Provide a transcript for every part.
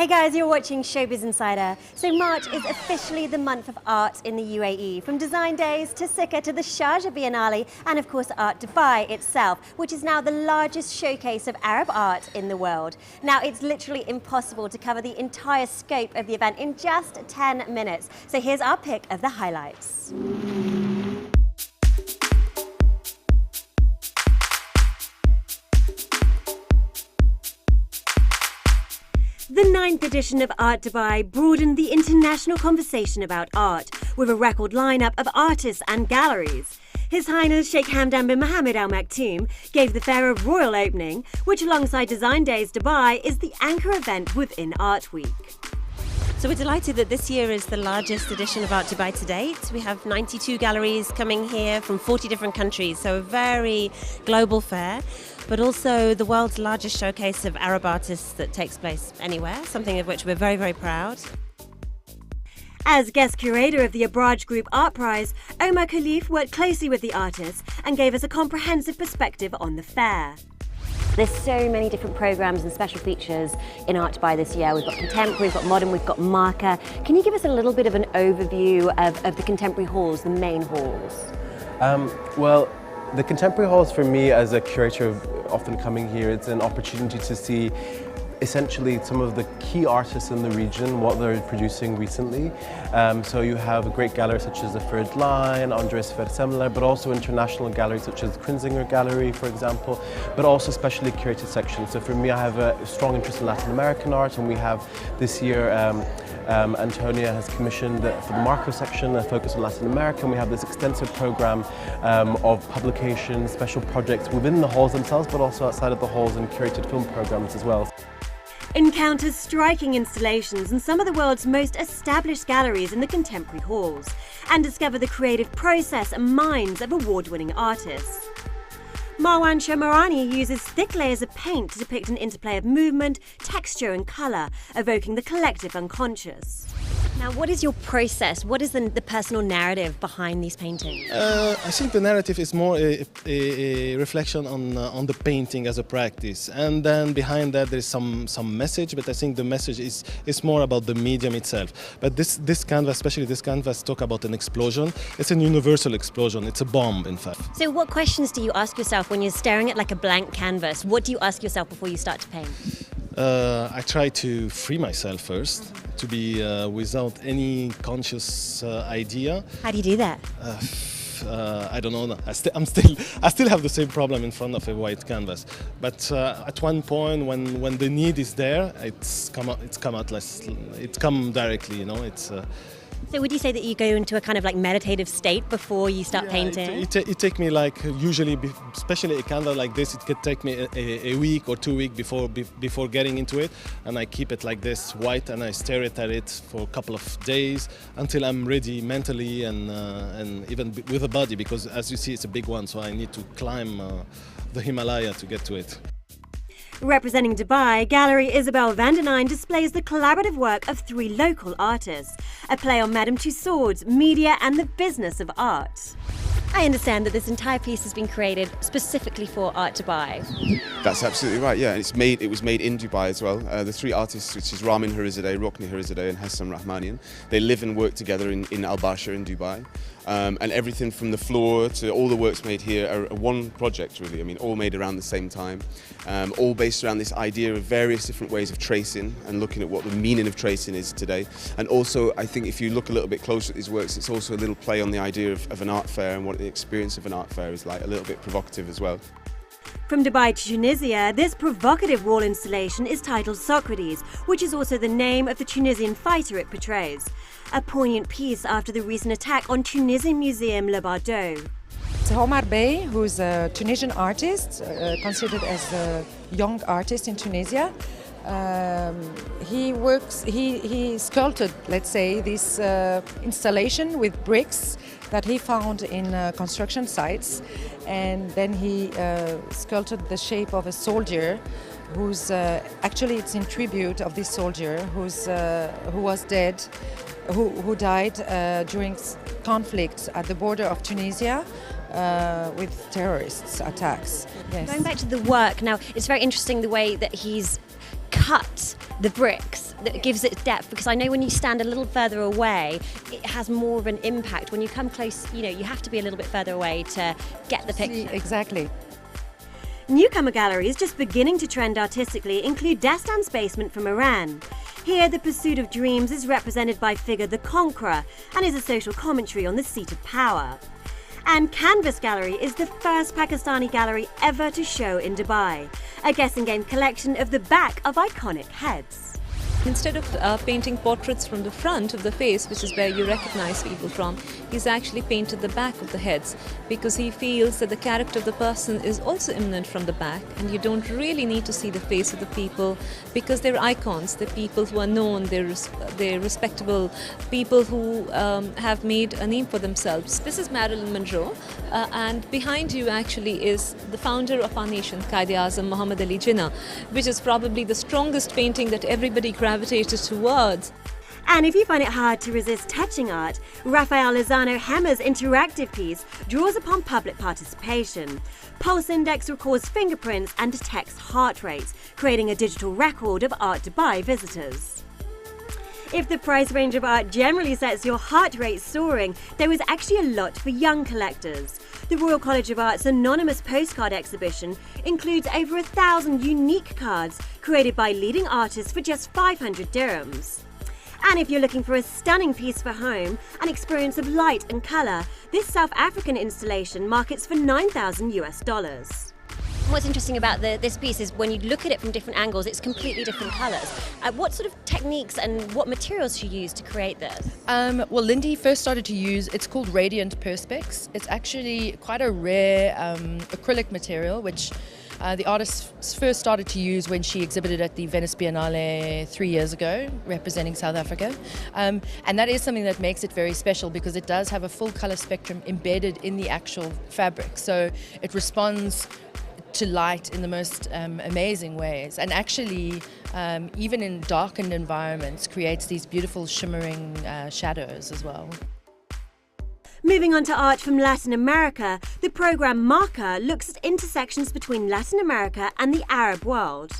Hey guys, you're watching Showbiz Insider. So March is officially the month of art in the UAE, from design days to Sikka to the Sharjah Biennale and of course Art Dubai itself, which is now the largest showcase of Arab art in the world. Now it's literally impossible to cover the entire scope of the event in just 10 minutes. So here's our pick of the highlights. The 9th edition of Art Dubai broadened the international conversation about art with a record lineup of artists and galleries. His Highness Sheikh Hamdan bin Mohammed Al Maktoum gave the fair a royal opening, which alongside Design Days Dubai is the anchor event within Art Week. So we're delighted that this year is the largest edition of Art Dubai to date. We have 92 galleries coming here from 40 different countries, so a very global fair, but also the world's largest showcase of Arab artists that takes place anywhere, something of which we're very, very proud. As guest curator of the Abraaj Group Art Prize, Omar Kholeif worked closely with the artists and gave us a comprehensive perspective on the fair. There's so many different programs and special features in Art Dubai this year. We've got contemporary, we've got modern, we've got marker. Can you give us a little bit of an overview of the contemporary halls, the main halls? Well, the contemporary halls for me as a curator often coming here, it's an opportunity to see essentially some of the key artists in the region, what they're producing recently. So you have a great gallery such as the Third Line, Andres Versemler, but also international galleries such as Krinzinger Gallery, for example, but also specially curated sections. So for me, I have a strong interest in Latin American art, and we have this year Antonia has commissioned for the Marco section a focus on Latin America, and we have this extensive program of publications, special projects within the halls themselves, but also outside of the halls and curated film programs as well. Encounters striking installations in some of the world's most established galleries in the contemporary halls, and discover the creative process and minds of award-winning artists. Marwan Sahmarani uses thick layers of paint to depict an interplay of movement, texture and colour, evoking the collective unconscious. Now, what is your process? What is the personal narrative behind these paintings? I think the narrative is more a reflection on the painting as a practice, and then behind that there is some message. But I think the message is more about the medium itself. But this canvas, especially this canvas, talk about an explosion. It's a universal explosion. It's a bomb, in fact. So, what questions do you ask yourself when you're staring at like a blank canvas? What do you ask yourself before you start to paint? I try to free myself first, to be without any conscious idea. How do you do that? I don't know. I still have the same problem in front of a white canvas. But at one point, when the need is there, it's come directly. You know, it's. So would you say that you go into a kind of like meditative state before you start painting? It take me like usually, especially a canvas like this, it could take me a week or 2 weeks before getting into it, and I keep it like this white and I stare at it for a couple of days until I'm ready mentally and even with the body, because as you see it's a big one, so I need to climb the Himalaya to get to it. Representing Dubai, Gallery Isabelle van den Eynde displays the collaborative work of 3 local artists, a play on Madam Tussaud's media and the business of art. I understand that this entire piece has been created specifically for Art Dubai. That's absolutely right, yeah. It was made in Dubai as well. The 3 artists, which is Ramin Harizadeh, Rokni Harizadeh and Hassam Rahmanian, they live and work together in Al Basha in Dubai. And everything from the floor to all the works made here are one project, really. I mean, all made around the same time, all based around this idea of various different ways of tracing and looking at what the meaning of tracing is today. And also, I think if you look a little bit closer at these works, it's also a little play on the idea of an art fair and what the experience of an art fair is like, a little bit provocative as well. From Dubai to Tunisia, this provocative wall installation is titled Socrates, which is also the name of the Tunisian fighter it portrays. A poignant piece after the recent attack on Tunisian Museum Le Bardo. It's Omar Bey, who's a Tunisian artist, considered as a young artist in Tunisia. He sculpted, let's say, this installation with bricks that he found in construction sites, and then he sculpted the shape of a soldier who's actually it's in tribute of this soldier who was dead, who died during conflict at the border of Tunisia with terrorists attacks. Yes. Going back to the work now, it's very interesting the way that he's cut the bricks that gives it depth? Because I know when you stand a little further away, it has more of an impact. When you come close, you know, you have to be a little bit further away to get the picture. Exactly. Newcomer galleries just beginning to trend artistically include Destan's Basement from Iran. Here, the pursuit of dreams is represented by figure the Conqueror and is a social commentary on the seat of power. And Canvas Gallery is the first Pakistani gallery ever to show in Dubai, a guessing game collection of the back of iconic heads. Instead of painting portraits from the front of the face, which is where you recognize people from, he's actually painted the back of the heads because he feels that the character of the person is also immanent from the back, and you don't really need to see the face of the people because they're icons, they're people who are known, they're respectable people who have made a name for themselves. This is Marilyn Monroe, and behind you actually is the founder of our nation, Quaid-e-Azam Muhammad Ali Jinnah, which is probably the strongest painting that everybody gravitated towards. And if you find it hard to resist touching art, Rafael Lozano Hemmer's interactive piece draws upon public participation. Pulse Index records fingerprints and detects heart rates, creating a digital record of Art Dubai visitors. If the price range of art generally sets your heart rate soaring, there was actually a lot for young collectors. The Royal College of Art's anonymous postcard exhibition includes over 1,000 unique cards created by leading artists for just 500 dirhams. And if you're looking for a stunning piece for home, an experience of light and colour, this South African installation markets for $9,000 US. What's interesting about this piece is when you look at it from different angles, it's completely different colours. What sort of techniques and what materials she used to create this? Well, Lindy first started to use, it's called radiant perspex. It's actually quite a rare acrylic material, which the artist first started to use when she exhibited at the Venice Biennale 3 years ago, representing South Africa. And that is something that makes it very special because it does have a full colour spectrum embedded in the actual fabric. So it responds to light in the most amazing ways, and actually even in darkened environments creates these beautiful shimmering shadows as well. Moving on to art from Latin America, the programme Marker looks at intersections between Latin America and the Arab world.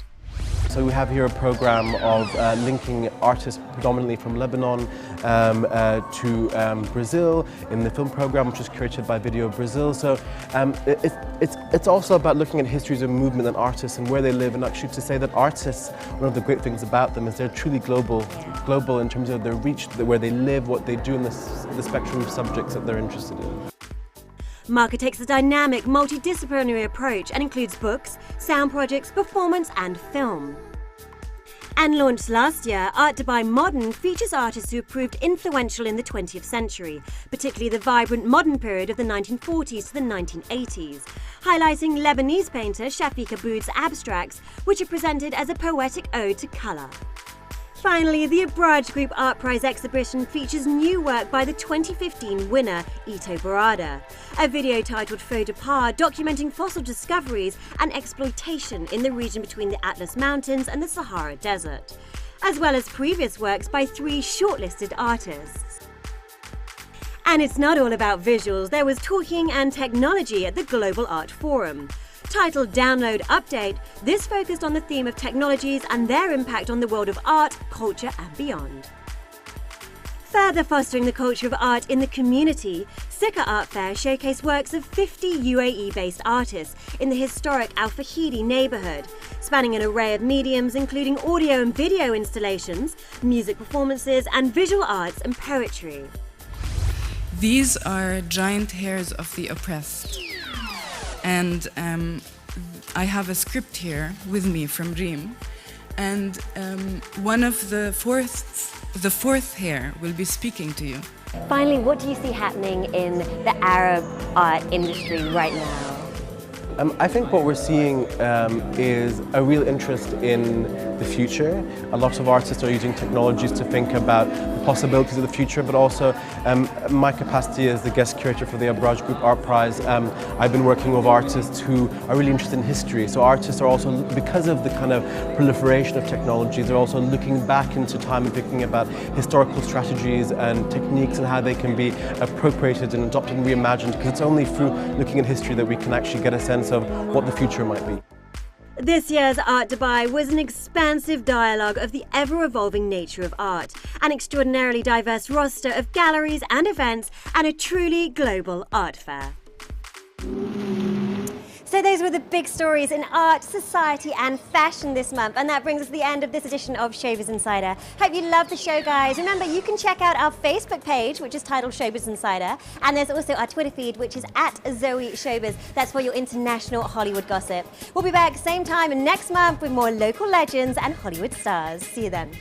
So we have here a program of linking artists predominantly from Lebanon to Brazil in the film program, which is curated by Video Brazil. So it's also about looking at histories of movement and artists and where they live, and actually to say that artists, one of the great things about them is they're truly global in terms of their reach, where they live, what they do, and the spectrum of subjects that they're interested in. Marker takes a dynamic, multidisciplinary approach and includes books, sound projects, performance and film. And launched last year, Art Dubai Modern features artists who have proved influential in the 20th century, particularly the vibrant modern period of the 1940s to the 1980s, highlighting Lebanese painter Shafiq Aboud's abstracts, which are presented as a poetic ode to colour. Finally, the Abraaj Group Art Prize exhibition features new work by the 2015 winner, Ito Barada, a video titled Faux de Pas documenting fossil discoveries and exploitation in the region between the Atlas Mountains and the Sahara Desert, as well as previous works by 3 shortlisted artists. And it's not all about visuals. There was talking and technology at the Global Art Forum. Titled Download Update, this focused on the theme of technologies and their impact on the world of art, culture and beyond. Further fostering the culture of art in the community, Sikka Art Fair showcased works of 50 UAE-based artists in the historic Al Fahidi neighbourhood, spanning an array of mediums including audio and video installations, music performances and visual arts and poetry. These are giant hairs of the oppressed. And I have a script here with me from Reem, and one of the fourth hair will be speaking to you. Finally, what do you see happening in the Arab art industry right now? I think what we're seeing is a real interest in the future. A lot of artists are using technologies to think about the possibilities of the future, but also my capacity as the guest curator for the Abraaj Group Art Prize, I've been working with artists who are really interested in history. So artists are also, because of the kind of proliferation of technologies, they're also looking back into time and thinking about historical strategies and techniques and how they can be appropriated and adopted and reimagined, because it's only through looking at history that we can actually get a sense of what the future might be. This year's Art Dubai was an expansive dialogue of the ever-evolving nature of art, an extraordinarily diverse roster of galleries and events, and a truly global art fair. So those were the big stories in art, society and fashion this month, and that brings us to the end of this edition of Showbiz Insider. Hope you loved the show, guys. Remember, you can check out our Facebook page, which is titled Showbiz Insider, and there's also our Twitter feed, which is @ZoeShowbiz. That's for your international Hollywood gossip. We'll be back same time next month with more local legends and Hollywood stars. See you then.